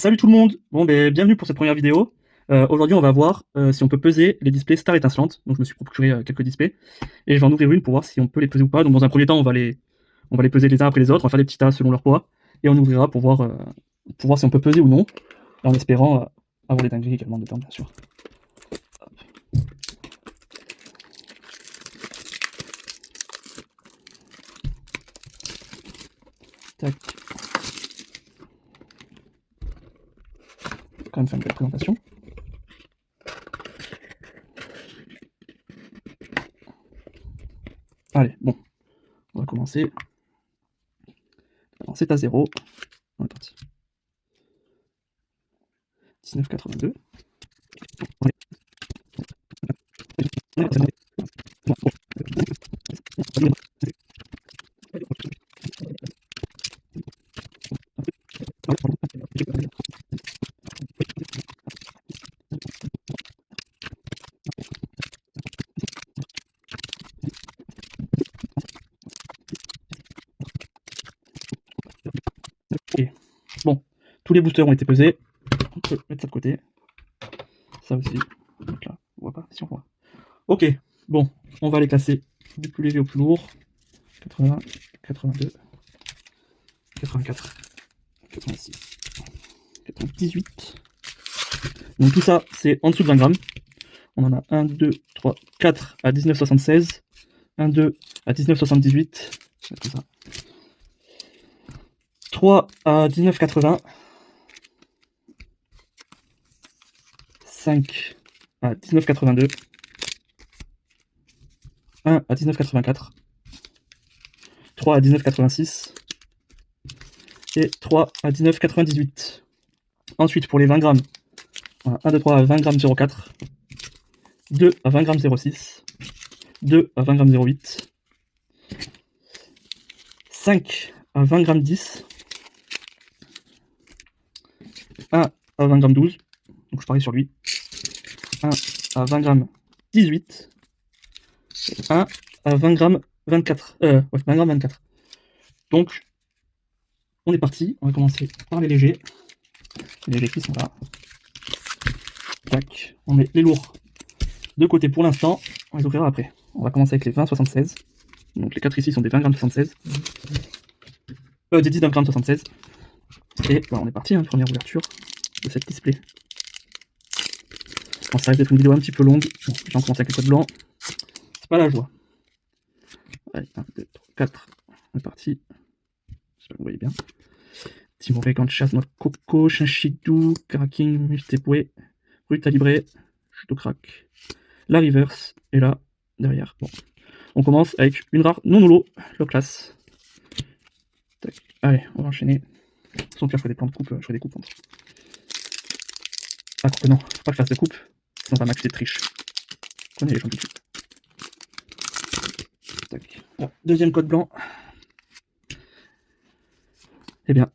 Salut tout le monde. Bon, bienvenue pour cette première vidéo. Aujourd'hui, on va voir si on peut peser les displays Star étincelante. Donc, je me suis procuré quelques displays et je vais en ouvrir une pour voir si on peut les peser ou pas. Donc, dans un premier temps, on va les peser les uns après les autres. On va faire des petits tas selon leur poids et on ouvrira pour voir si on peut peser ou non, en espérant avoir des dingueries également dedans, bien sûr. Hop. Tac. Quand même faire une belle présentation. Allez, bon, on va commencer. Alors, c'est à 0. On est parti. 19,82. Ok. Bon, tous les boosters ont été pesés. On peut mettre ça de côté. Ça aussi. Donc là, on voit pas si on voit. Ok, bon, on va les classer du plus léger au plus lourd. 80, 82, 84, 86, 98. Donc tout ça, c'est en dessous de 20 grammes. On en a 1, 2, 3, 4 à 19,76. 1, 2 à 19,78. Comme ça. 3 à 19,80. 5 à 19,82. 1 à 19,84. 3 à 19,86. Et 3 à 19,98. Ensuite, pour les 20 grammes, on a 1, 2, 3 à 20 grammes 0,4. 2 à 20 grammes 0,6. 2 à 20 grammes 0,8. 5 à 20 grammes 10. 1 à 20 grammes 12. Donc je parie sur lui. 1 à 20 grammes 18. 1 à 20 grammes 24. 20 grammes 24. Donc, on est parti. On va commencer par les légers. Les légers qui sont là. Tac. On met les lourds de côté pour l'instant. On les ouvrira après. On va commencer avec les 20,76. Donc les 4 ici sont des 20 grammes 76. Des 19 grammes 76. Et voilà, on est parti, hein, première ouverture de cette display. Bon, ça risque d'être une vidéo un petit peu longue. Bon, j'ai commencé avec les codes blancs. C'est pas la joie. Allez, 1, 2, 3, 4. On est parti. J'espère que vous voyez bien. Timoré, Canchas, Noix de Coco, Chinchidou, Cracking, Mustepoué, Ruta Libre, Chuto Crack, la Reverse, et là, derrière. Bon. On commence avec une rare non holo, low class. Tac. Allez, on va enchaîner. Sans pire, je ferai des plans de coupe, je ferai des coupes entre. Ah, coupe, non, faut pas que je fasse de coupe, sinon ça va matcher des triches. Prenez les gens tout de suite. Tac. Bon, deuxième code blanc. Eh bien,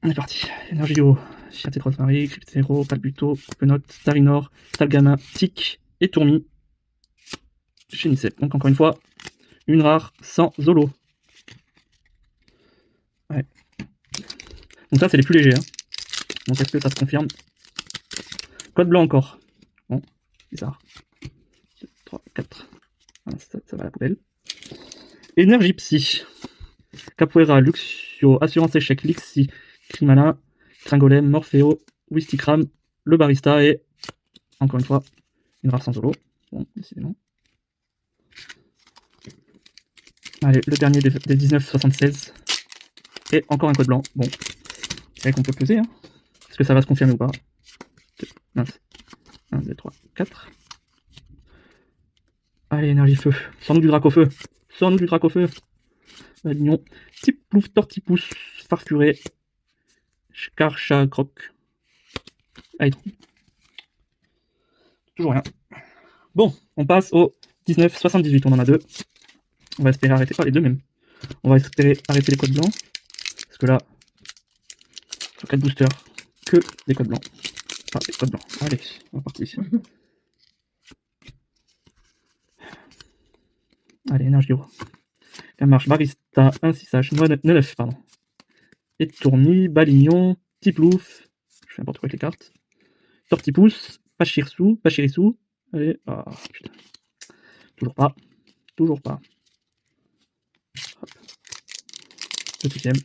on est parti. Energio, Chiaté Rosemary, Cryptero, Palbuto, Coupenot, Starinor, Talgama, Tic et Tourmi. Chez Nicep. Donc encore une fois, une rare sans Zolo. Ouais. Donc ça, c'est les plus légers. Hein. Donc est-ce que ça se confirme? Code blanc encore. Bon, bizarre. 2, 3, 4. Voilà, ça va à la poubelle. Énergie Psy. Capoeira, Luxio, Assurance Échec, Lixi, Crimala, Tringolem, Morpheo, Wistikram, le Barista et, encore une fois, une rare sans solo. Bon, décidément. Allez, le dernier des 19,76. Et encore un code blanc. Bon, c'est vrai qu'on peut peser. Hein. Est-ce que ça va se confirmer ou pas? 1, 2, 3, 4. Allez, énergie feu. Sors-nous du drac au feu. Sors-nous du drac au feu. Alignon. Tiplouf, Tortipousse, Farfuré, Scarcha, Croc. Allez, toujours rien. Bon, on passe au 19,78. On en a deux. On va espérer arrêter. Pas les deux même. On va espérer arrêter les codes blancs. Parce que là, sur 4 boosters, que des codes blancs. Ah, des codes blancs. Allez, on va partir. Allez, Energio. Marche, Barista, 1, 6H, 9, pardon. Et Tourmi, Balignon, Tiplouf, fais n'importe quoi avec les cartes. Tortipousse, Pachirisu. Allez, ah putain. Toujours pas. Toujours pas. Hop. Le 6ème.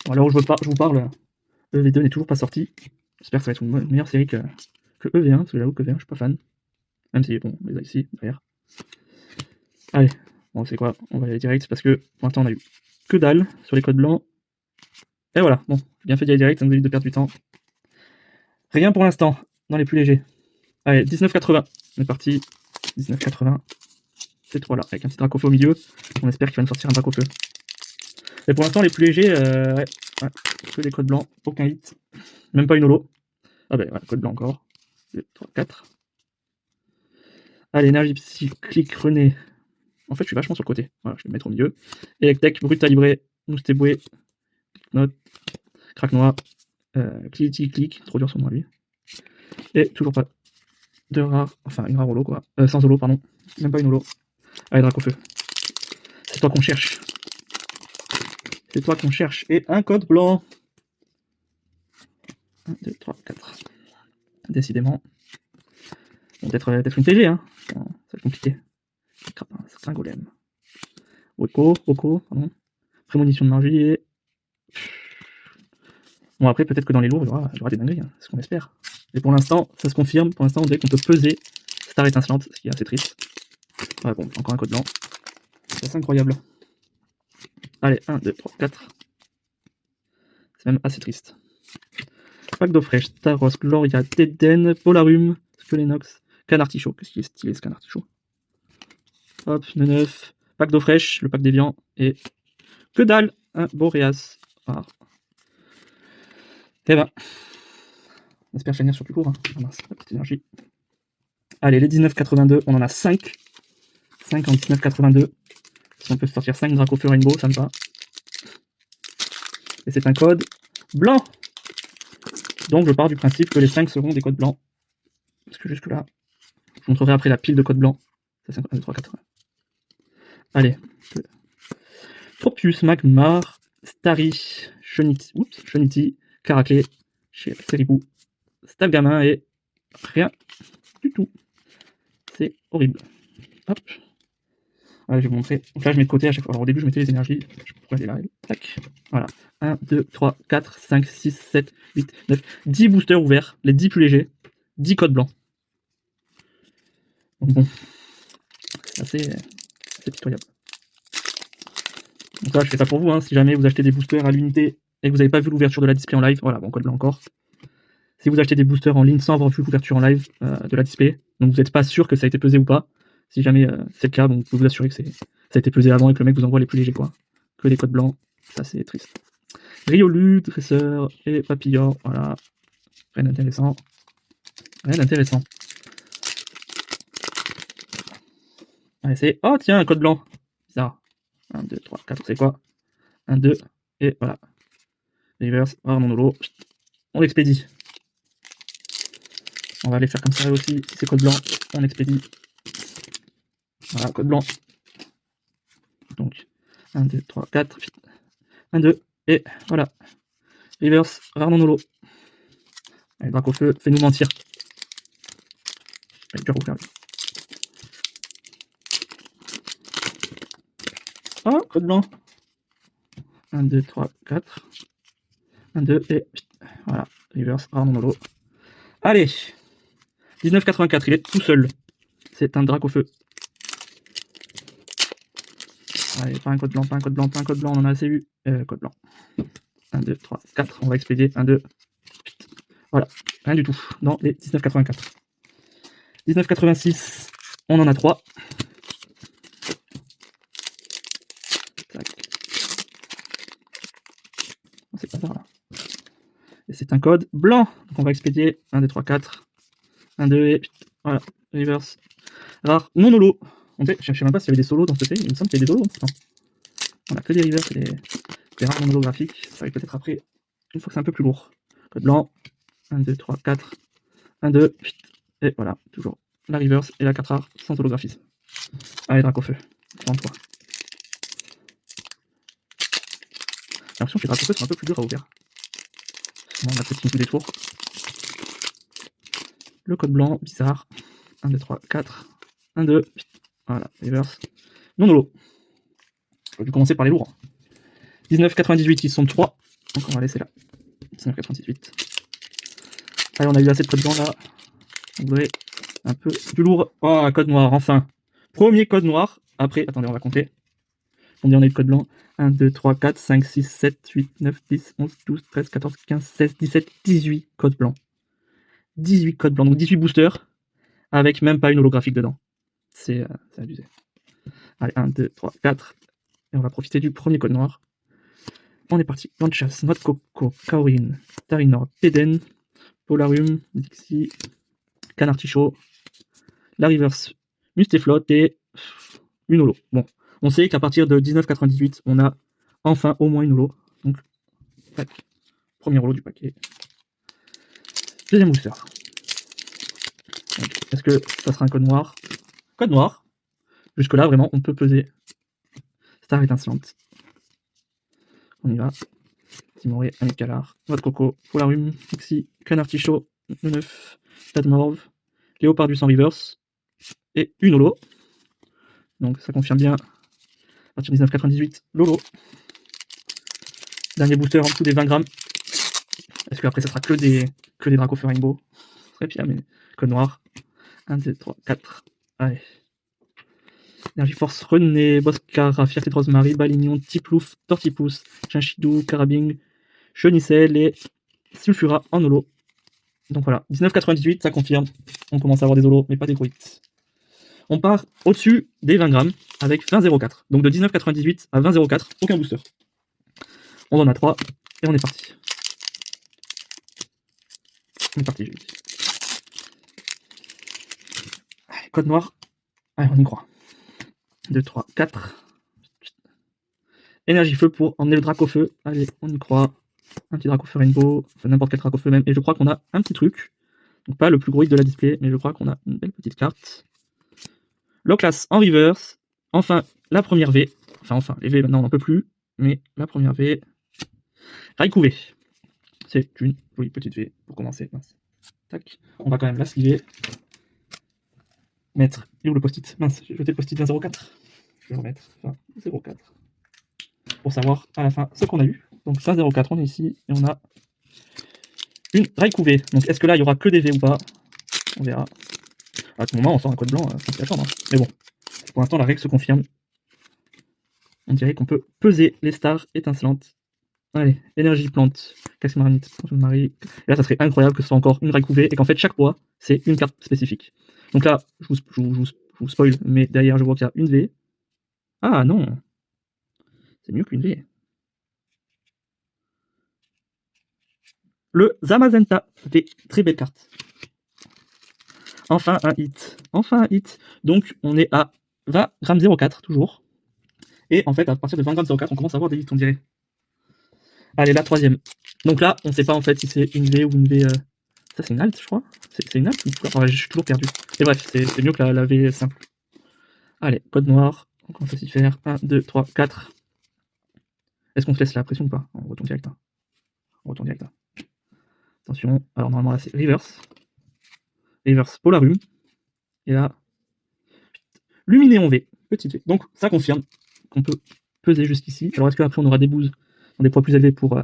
Bon, alors je vous parle, EV2 n'est toujours pas sorti. J'espère que ça va être une meilleure série que EV1, parce que j'avoue que EV1 je suis pas fan. Même si bon, on les a ici, derrière. Allez, bon c'est quoi, on va aller direct parce que pour l'instant on a eu que dalle sur les codes blancs. Et voilà, bon, bien fait d'y aller direct, ça nous évite de perdre du temps. Rien pour l'instant, dans les plus légers. Allez, 19,80, on est parti. 19,80. Ces trois là, avec un petit drac au feu au milieu. On espère qu'il va nous sortir un drac au feu. Et pour l'instant, les plus légers, ouais, que des codes blancs, aucun hit. Même pas une holo. Ah ben, ouais, code blanc encore. 2, 3, 4. Allez, énergie cyclique, René. En fait, je suis vachement sur le côté. Voilà, je vais le mettre au milieu. Electek, Brut Libré, Moustéboué, Note, Crack Noir, Click, trop dur son nom à lui. Et toujours pas de rare, enfin une rare holo quoi. Sans holo, pardon. Même pas une holo. Allez, drac au feu. C'est toi qu'on cherche. C'est toi qu'on cherche. Et un code blanc. 1, 2, 3, 4. Décidément. Bon, peut-être une TG, hein. Ça va être compliqué. C'est un golem. Woko, pardon. Prémonition de magie et. Bon, après, peut-être que dans les lourds, il y aura des dingueries, hein. C'est ce qu'on espère. Et pour l'instant, ça se confirme. Pour l'instant, on dirait qu'on peut peser Star étincelante, ce qui est assez triste. Ouais, bon, encore un code blanc. C'est assez incroyable. Allez, 1, 2, 3, 4. C'est même assez triste. Pack d'eau fraîche, Taros, Gloria, Teden, Polarum, Skelenox, Canartichaud. Qu'est-ce qui est stylé ce Canartichaud? Hop, 9. Pack d'eau fraîche, le pack déviant, et que dalle, un Boreas. Ah. Eh ben, on espère finir sur plus court. Hein. Ah mince, la petite énergie. Allez, les 19,82, on en a 5. 5 en 19,82. Si on peut sortir 5 Dracofeu Rainbow, ça me va. Et c'est un code blanc. Donc je pars du principe que les 5 seront des codes blancs. Parce que jusque là, je vous montrerai après la pile de codes blancs. Ça c'est 1, 2, 3, 4. Allez. Tropius, Magmar, Starry, Shunity, Caracle, chez Seripou, Stalgamin et rien du tout. C'est horrible. Hop. Voilà, je vais vous montrer. Donc là, je mets de côté à chaque fois. Alors au début, je mettais les énergies. Je sais pas pourquoi elle est là. Tac. Voilà. 1, 2, 3, 4, 5, 6, 7, 8, 9, 10 boosters ouverts. Les 10 plus légers. 10 codes blancs. Donc bon. C'est assez pitoyable. Donc là, je fais ça pour vous. Hein. Si jamais vous achetez des boosters à l'unité et que vous n'avez pas vu l'ouverture de la display en live, voilà, bon, code blanc encore. Si vous achetez des boosters en ligne sans avoir vu l'ouverture en live de la display, donc vous n'êtes pas sûr que ça a été pesé ou pas, si jamais c'est le cas, donc vous pouvez vous assurer que ça a été pesé avant et que le mec vous envoie les plus légers, quoi. Que les codes blancs, ça c'est triste. Riolu, Dresseur et Papillon, voilà. Rien d'intéressant. Rien d'intéressant. Allez, c'est. Oh tiens, un code blanc. Bizarre. 1, 2, 3, 4, c'est quoi? 1, 2, et voilà. Reverse, rare non holo. On l'expédie. On va aller faire comme ça aussi. Si c'est code blanc, on expédie. Voilà, code blanc. Donc, 1, 2, 3, 4. 1, 2, et voilà. Reverse, rare non holo. Allez, drac au feu, fais-nous mentir. Allez, dur au ferme. Oh, code blanc. 1, 2, 3, 4. 1, 2, et voilà. Reverse, rare non holo. Allez. 19,84, il est tout seul. C'est un drac au feu. Allez, pas un code blanc, pas un code blanc, pas un code blanc, on en a assez eu. Code blanc. 1, 2, 3, 4, on va expédier. 1, 2. Voilà, rien du tout dans les 19,84. 19,86, on en a 3. C'est pas par là. Et c'est un code blanc. Donc on va expédier. 1, 2, 3, 4. 1, 2 et voilà. Reverse. Rare non holo. Je sais même pas s'il y avait des solos dans ce thé. Il me semble qu'il y a des solos. Hein. On a que des reverse et des rares non holographiques. Ça arrive peut-être après. Une fois que c'est un peu plus lourd. Code blanc. 1, 2, 3, 4. 1, 2. Et voilà. Toujours la reverse et la 4 rares sans holographisme. Allez, drac au feu. 33. l'impression que les dracofeux sont un peu plus durs à ouvrir. Bon, on a peut-être une coup des tours. Le code blanc, bizarre. 1, 2, 3, 4. 1, 2. Voilà, reverse. Non holo. Je vais commencer par les lourds. 19,98, ils sont 3. Donc on va laisser là. 19,98. Allez, on a eu assez de code blanc là. On voudrait un peu plus lourd. Oh, un code noir, enfin. Premier code noir. Après, attendez, on va compter. Combien on a eu de code blanc? 1, 2, 3, 4, 5, 6, 7, 8, 9, 10, 11, 12, 13, 14, 15, 16, 17, 18 codes blancs. 18 codes blancs, donc 18 boosters, avec même pas une holographique dedans. C'est abusé. Allez, 1, 2, 3, 4. Et on va profiter du premier code noir. On est parti. Lanchas, Noix de Coco, Kaorin, Tarinor, Eden, Polarium, Dixie, Canartichaud, la Reverse, Mustéflotte et une holo. Bon, on sait qu'à partir de 19,98, on a enfin au moins une holo. Donc, tac. Premier holo du paquet. Deuxième booster. Est-ce que ça sera un code noir? Code noir. Jusque-là, vraiment, on peut peser. Star étincelante. On y va. Timoré, Amicalar, Noix de Coco, Polarium, Pixie, Canartichaud, 9, Tadmorve, Léopard du sang reverse et une holo. Donc ça confirme bien. À partir de 19,98, l'holo. Dernier booster en dessous des 20 grammes. Est-ce qu'après ça sera que des Dracofeu Rainbow? Très bien, mais code noir. 1, 2, 3, 4. Allez. Energy Force, René, Boscara, Fierté de Rosemary, Balignon, Tiplouf, Tortipousse, Chinchidou, Carabing, Chenicel et Sulfura en holo. Donc voilà, 19,98, ça confirme. On commence à avoir des holos, mais pas des gros hits. On part au-dessus des 20 grammes avec 20,04. Donc de 19,98 à 20,04, aucun booster. On en a 3 et on est parti. On est parti, j'ai dit. Allez, code noir. Allez, on y croit. 2, 3, 4. Énergie feu pour emmener le Dracofeu. Allez, on y croit. Un petit Dracofeu Rainbow, enfin n'importe quel Dracofeu même. Et je crois qu'on a un petit truc. Donc pas le plus gros hit de la display, mais je crois qu'on a une belle petite carte. Loclas en reverse. Enfin, la première V. Enfin, les V maintenant on n'en peut plus. Mais la première V. Raikou V. C'est une jolie petite V pour commencer. Mince. Tac. On va quand même la sliver. Mettre. Il est où le post-it? Mince, j'ai jeté le post-it 20,04. Je vais le remettre. 20,04. Pour savoir à la fin ce qu'on a eu. Donc 20,04, on est ici. Et on a une Raikou V. Donc est-ce que là il y aura que des V ou pas? On verra. À tout moment, on sort un code blanc, c'est la chambre. Hein. Mais bon, pour l'instant, la règle se confirme. On dirait qu'on peut peser les stars étincelantes. Allez, énergie plante, Caxmaranite, Marie. Et là, ça serait incroyable que ce soit encore une Raikou V et qu'en fait, chaque poids, c'est une carte spécifique. Donc là, je vous spoil, mais derrière, je vois qu'il y a une V. Ah non, c'est mieux qu'une V. Le Zamazenta V, très belle carte. Enfin un hit. Enfin un hit. Donc on est à 20,04 toujours. Et en fait, à partir de 20,04, on commence à avoir des hits, on dirait. Allez, la troisième. Donc là, on sait pas en fait si c'est une V ou une V. Ça, c'est une alt, je crois. C'est une alt ou enfin, je suis toujours perdu. Et bref, c'est mieux que la V simple. Allez, code noir. On commence à s'y faire. 1, 2, 3, 4. Est-ce qu'on se laisse la pression ou pas? On retourne direct. Hein. On retourne direct. Hein. Attention. Alors, normalement, là, c'est reverse. Reverse Polarium. Et là, Luminéon V. Petite V. Donc, ça confirme qu'on peut peser jusqu'ici. Alors, est-ce qu'après, on aura des boosts dans des poids plus élevés pour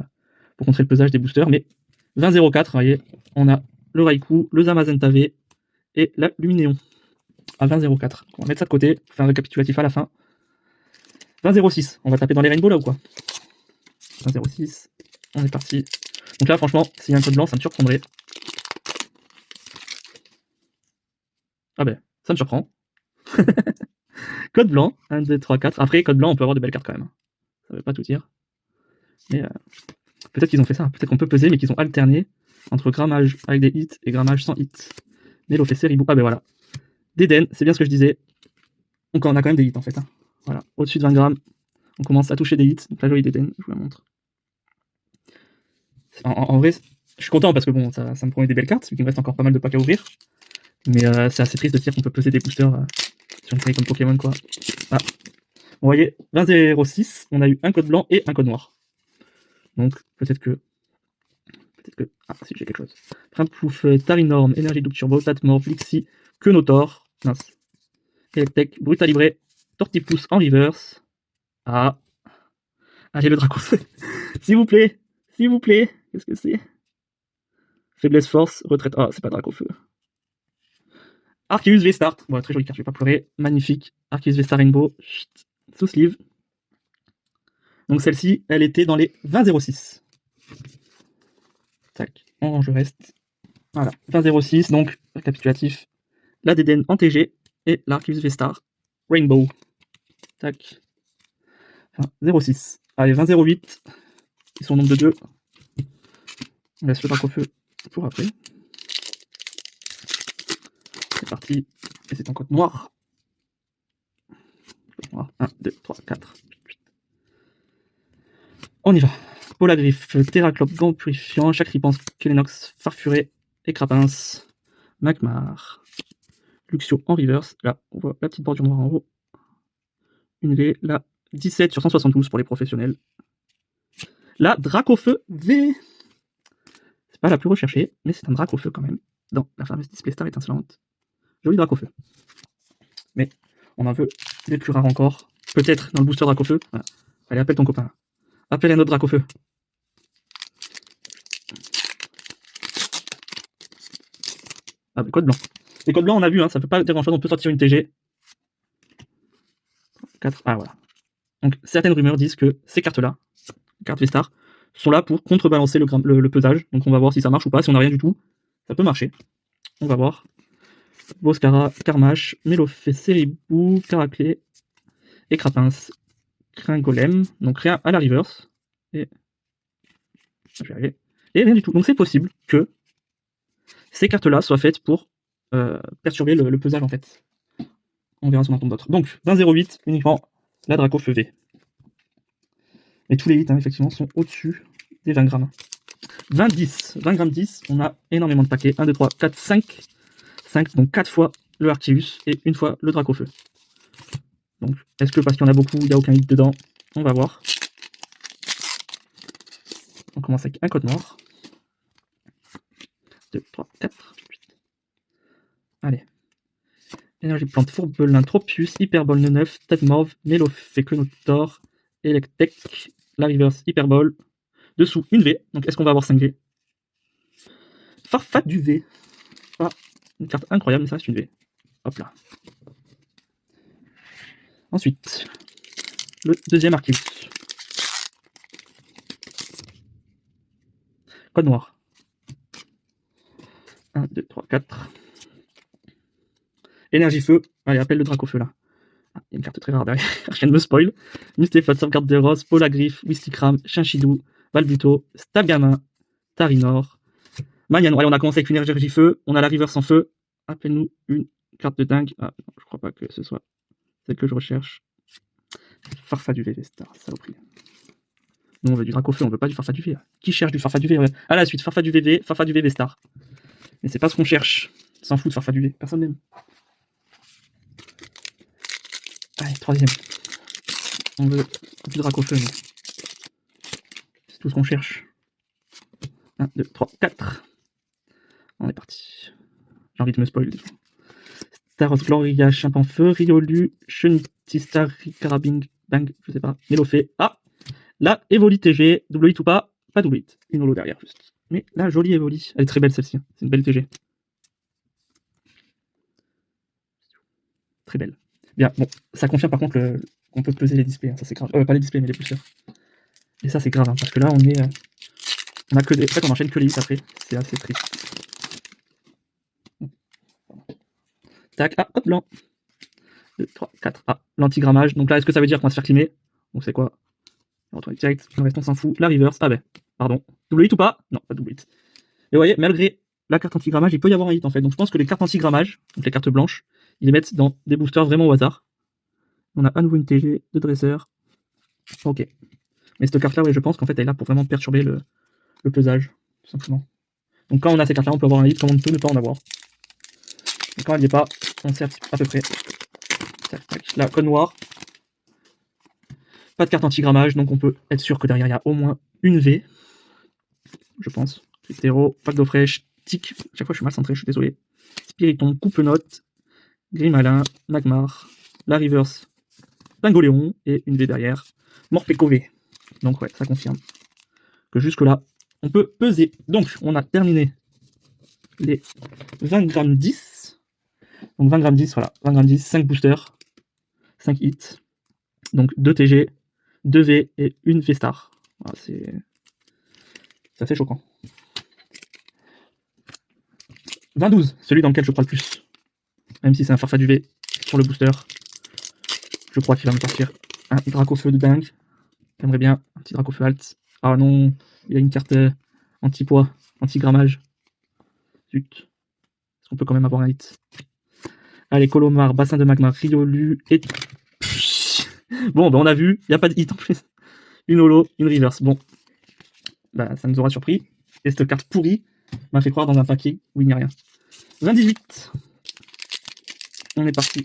contrer le pesage des boosters? Mais 20,04, vous voyez, on a le Raikou, le Zamazenta V et la Luminéon à 20,04. On va mettre ça de côté, faire un récapitulatif à la fin. 20,06. On va taper dans les rainbows là ou quoi? 20,06. On est parti. Donc là, franchement, s'il y a un code blanc, ça me surprendrait. Ah ben, ça me surprend. Code blanc, 1, 2, 3, 4. Après, code blanc, on peut avoir de belles cartes quand même. Ça veut pas tout dire. Mais peut-être qu'ils ont fait ça. Peut-être qu'on peut peser, mais qu'ils ont alterné entre grammage avec des hits et grammage sans hits. Nelo fait Ribou. Ah ben voilà. D'Eden, c'est bien ce que je disais. Donc on a quand même des hits en fait. Hein. Voilà. Au-dessus de 20 grammes, on commence à toucher des hits. Donc la jolie d'Eden, je vous la montre. En vrai, je suis content parce que bon, ça me promet des belles cartes, vu qu'il me reste encore pas mal de packs à ouvrir. Mais c'est assez triste de dire qu'on peut peser des boosters sur une série comme Pokémon quoi. Ah. Vous voyez, 20,06, on a eu un code blanc et un code noir. Donc peut-être que... Ah, si j'ai quelque chose. Trimplouf, Tarinorm, Énergie Double Turbo, Tatmor, Flixi, Quenotor, mince. Electek, Brutalibré, Tortipousse en reverse. Ah, j'ai le Dracofeu. S'il vous plaît, qu'est-ce que c'est? Faiblesse, force, retraite. Ah, c'est pas Dracofeu. Arceus V-Start. Bon, très jolie carte, je vais pas pleurer. Magnifique. Arceus V-Star Rainbow. Chut. Sous sleeve. Donc celle-ci, elle était dans les 20,06. Tac, on range le reste. Voilà, 20,06, donc récapitulatif. La DDN en TG et l'Arceus V-Star Rainbow. Tac. 0,6. Allez, 20,08. Ils sont au nombre de 2. On laisse le Dracofeu pour après. C'est parti. Et c'est en code noir. 1, 2, 3, 4. On y va. Polagriff, Terraclope, Gant Purifiant, Chacripance, Kelenox, Farfuré, Écrapince, Magmar, Luxio en reverse. Là, on voit la petite bordure noire en haut. Une V, là, 17 sur 172 pour les professionnels. La Dracofeu V. C'est pas la plus recherchée, mais c'est un Dracofeu quand même. Dans la fameuse Display Star étincelante. Joli Dracofeu. Mais on en veut des plus rares encore. Peut-être dans le booster Dracofeu. Voilà. Allez, appelle ton copain. Appelle un autre Dracofeu. Ah, mais code blanc. Les codes blancs, on a vu, hein, ça ne peut pas dire grand chose, on peut sortir une TG. 4, ah voilà. Donc certaines rumeurs disent que ces cartes-là, cartes V-Star, sont là pour contrebalancer le pesage. Donc on va voir si ça marche ou pas. Si on n'a rien du tout, ça peut marcher. On va voir. Boscara, Karmash, Melofé, Seribou, Caraclé, Écrapince, Kringolem. Donc rien à la reverse. Et... je vais arriver. Et rien du tout. Donc c'est possible que ces cartes-là soient faites pour perturber le pesage en fait. On verra si on en tombe d'autres. Donc 20,08 uniquement la Dracofeu V. Mais tous les 8 hein, effectivement sont au-dessus des 20 grammes. 20 grammes 10, on a énormément de paquets. 1, 2, 3, 4, 5. 5, donc 4 fois le Arceus et une fois le Dracofeu. Donc est-ce que parce qu'il y en a beaucoup, il n'y a aucun hit dedans? On va voir. On commence avec un code noir. 2, 3, 4, 8. Allez. Énergie plante, Fourbelin, Tropius, Hyperbol 9, Tatmorve, Melofé, Quenotor, Electek, la reverse, Hyperbol. Dessous, une V. Donc est-ce qu'on va avoir 5 V? Farfat du V. Ah, une carte incroyable, mais ça reste une V. Hop là. Ensuite, le deuxième Arceus. Code noir. 1, 2, 3, 4. Énergie feu. Allez, appelle le Dracofeu là. Ah, il y a une carte très rare derrière. Je viens de me spoil. Mustéphate, Sauvegarde de Rose, Polagriff, Wistikram, Chinchidou, Balbuto, Stabgamin, Tarinor, Maniano. Allez, on a commencé avec une énergie feu. On a la reverse en feu. Appelle-nous une carte de dingue. Ah, non, je crois pas que ce soit celle que je recherche. Farfa du V, Star, saloperie. Nous, on veut du Dracofeu, on veut pas du Farfa du V. Qui cherche du Farfa du V? À la suite, Farfa du VV, Farfa du VV Star. Mais c'est pas ce qu'on cherche. S'en fout de Farfa du V. Personne n'aime. Allez, troisième. On veut du Dracofeu, mais c'est tout ce qu'on cherche. 1, 2, 3, 4. On est parti. J'ai envie de me spoil. Staros Gloria, Chimpanfeu, Riolu, Chenitista, Carabing, Bang, je sais pas. Melofé. Ah! La Evoli TG, double hit ou pas? Pas double hit. Une holo derrière, juste. Mais la jolie Evoli. Elle est très belle celle-ci. C'est une belle TG. Très belle. Bien, bon, ça confirme par contre qu'on peut peser les displays. Hein, ça c'est grave. Pas les displays, mais les boosters. Et ça c'est grave, hein, parce que là on est. On a que des. En fait, on enchaîne que les hits après. C'est assez triste. Tac, ah, hop, blanc. 2, 3, 4. Ah, l'antigrammage. Donc là, est-ce que ça veut dire qu'on va se faire climer? Donc c'est quoi? On retourne direct. Le reste, on s'en fout. La reverse. Ah ben, pardon. Double hit ou pas? Non, pas double hit. Et vous voyez, malgré la carte anti-grammage, il peut y avoir un hit en fait. Donc je pense que les cartes anti-grammage, donc les cartes blanches, ils les mettent dans des boosters vraiment au hasard. On a à nouveau une TG de dresseur. Ok. Mais cette carte-là, ouais, je pense qu'en fait, elle est là pour vraiment perturber le pesage, tout simplement. Donc quand on a ces cartes-là, on peut avoir un hit, comme on peut ne pas en avoir. Et quand elle n'y est pas, on sait à peu près. Tac, tac. Là, code noir. Pas de carte anti-grammage, donc on peut être sûr que derrière, il y a au moins une V, je pense. Hétéro, pack d'eau fraîche, tic. Chaque fois je suis mal centré, je suis désolé. Spiritomb, couple note, Grimalin, Magmar, la reverse, Pingoléon et une V derrière. Morpeko V. Donc ouais, ça confirme que jusque là, on peut peser. Donc on a terminé les 20 grammes 10. Donc 20 grammes 10, voilà, 20 grammes 10, 5 boosters, 5 hits. Donc 2 TG, 2 V et une V-Star. Voilà, c'est assez choquant. 20-12, celui dans lequel je crois le plus. Même si c'est un farfa du V sur le booster. Je crois qu'il va me sortir un Dracofeu de dingue. J'aimerais bien un petit Dracofeu alt. Ah non, il y a une carte anti-poids, anti-grammage. Zut. Est-ce qu'on peut quand même avoir un hit? Allez, Colomar, Bassin de Magma, Riolu et... Bon, ben on a vu, il n'y a pas de hit en plus. Une holo, une reverse. Bon, bah, ça nous aura surpris. Et cette carte pourrie m'a fait croire dans un paquet où il n'y a rien. 20-18. On est parti.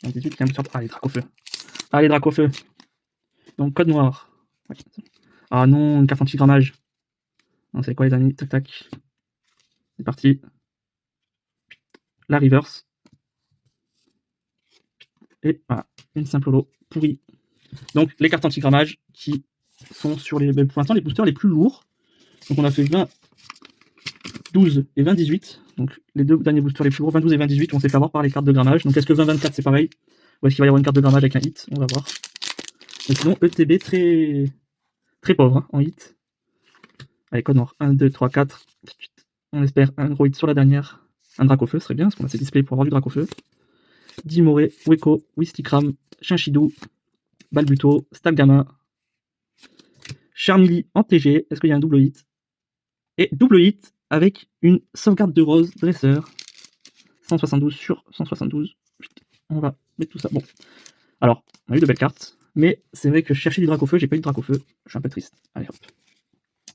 28, il y a un booster. Allez, Dracofeu. Allez, Dracofeu. Donc, code noir. Ouais. Ah non, une carte anti-grammage. Non, c'est quoi les amis? Tac, tac. C'est parti. La reverse. Et voilà, une simple holo pourrie. Donc, les cartes anti-grammage qui sont sur les... Pour l'instant, les boosters les plus lourds. Donc, on a fait 20, 12 et 20-18. Donc, les deux derniers boosters les plus lourds, 22 et 20-18, on s'est fait avoir par les cartes de grammage. Donc, est-ce que 20-24 c'est pareil? Ou est-ce qu'il va y avoir une carte de grammage avec un hit? On va voir. Et sinon, ETB très pauvre hein, en hit. Allez, code noir. 1, 2, 3, 4. On espère un gros hit sur la dernière. Un Dracofeu serait bien, parce qu'on a ces displays pour avoir du Dracofeu. Dimoré, Weko, Wistikram, Chinchidou, Balbuto, Stalgama, Charmilly en TG. Est-ce qu'il y a un double hit? Et double hit avec une sauvegarde de rose dresseur. 172 sur 172. On va mettre tout ça. Bon. Alors, on a eu de belles cartes. Mais c'est vrai que je cherchais du Dracofeu, j'ai pas eu de Dracofeu. Je suis un peu triste. Allez hop.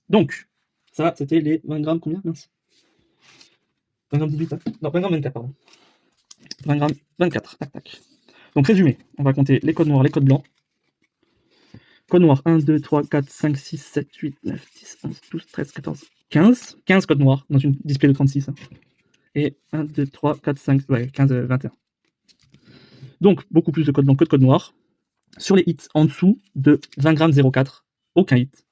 Donc, ça, c'était les 20 grammes combien? Mince. 20 grammes 18, hein. Non, 20 grammes 24, pardon. 20 grammes 24, tac tac. Donc résumé, on va compter les codes noirs, les codes blancs. Code noir 1, 2, 3, 4, 5, 6, 7, 8, 9, 10, 11, 12, 13, 14, 15. 15 codes noirs dans une display de 36. Hein. Et 1, 2, 3, 4, 5, ouais, 15, 21. Donc beaucoup plus de codes blancs que de codes noirs. Sur les hits en dessous de 20 grammes 0,4, aucun hit.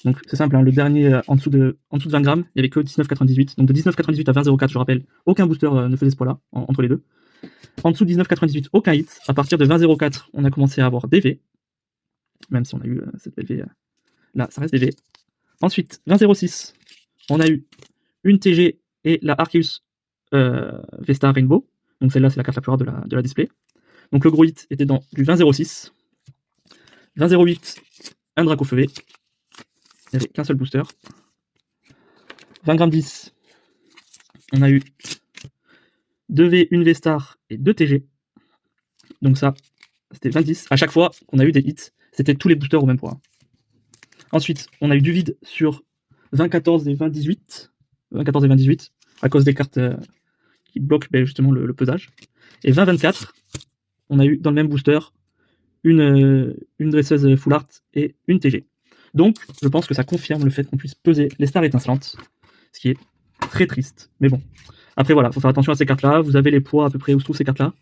Donc c'est simple, hein, le dernier en dessous de 20 grammes, il n'y avait que 19,98. Donc de 19,98 à 20,04, je rappelle, aucun booster ne faisait ce poids-là, entre les deux. En dessous de 19,98, aucun hit. À partir de 20,04, on a commencé à avoir des V. Même si on a eu cette belle V. Là, ça reste des V. Ensuite, 20,06, on a eu une TG et la Arceus V-Star Rainbow. Donc celle-là, c'est la carte la plus rare de la display. Donc le gros hit était dans du 20,06. 20,08, un Dracofeu V. Il n'y avait qu'un seul booster. 20 grammes 10, on a eu 2 V, 1 V-Star et 2 TG. Donc ça, c'était 20-10. À chaque fois qu'on a eu des hits, c'était tous les boosters au même poids. Ensuite, on a eu du vide sur 20-14 et 20-18. 20-14 et 20-18, à cause des cartes qui bloquent justement le pesage. Et 20-24, on a eu dans le même booster une dresseuse full art et une TG. Donc, je pense que ça confirme le fait qu'on puisse peser les stars étincelantes, ce qui est très triste. Mais bon. Après, voilà, il faut faire attention à ces cartes-là. Vous avez les poids à peu près où se trouvent ces cartes-là.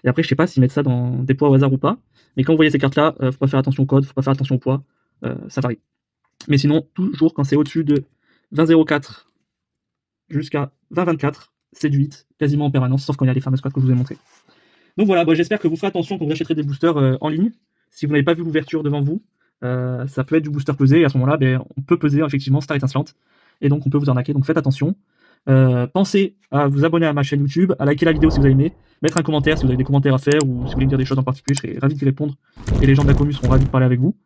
Et après, je sais pas s'ils mettent ça dans des poids au hasard ou pas. Mais quand vous voyez ces cartes-là, faut pas faire attention au code, faut pas faire attention au poids. Ça varie. Mais sinon, toujours quand c'est au-dessus de 20,04 jusqu'à 20,24, c'est du 8, quasiment en permanence, sauf quand il y a les fameuses codes que je vous ai montrées. Donc voilà, j'espère que vous ferez attention quand vous achèterez des boosters en ligne. Si vous n'avez pas vu l'ouverture devant vous, ça peut être du booster pesé, et à ce moment-là, on peut peser effectivement star étincelante, et donc on peut vous arnaquer, donc faites attention. Pensez à vous abonner à ma chaîne YouTube, à liker la vidéo si vous avez aimé, mettre un commentaire si vous avez des commentaires à faire, ou si vous voulez me dire des choses en particulier, je serai ravi d'y répondre, et les gens de la commune seront ravis de parler avec vous.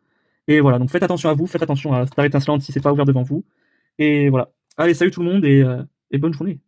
Et voilà, donc faites attention à vous, faites attention à star étincelante si c'est pas ouvert devant vous, et voilà. Allez, salut tout le monde, et bonne journée.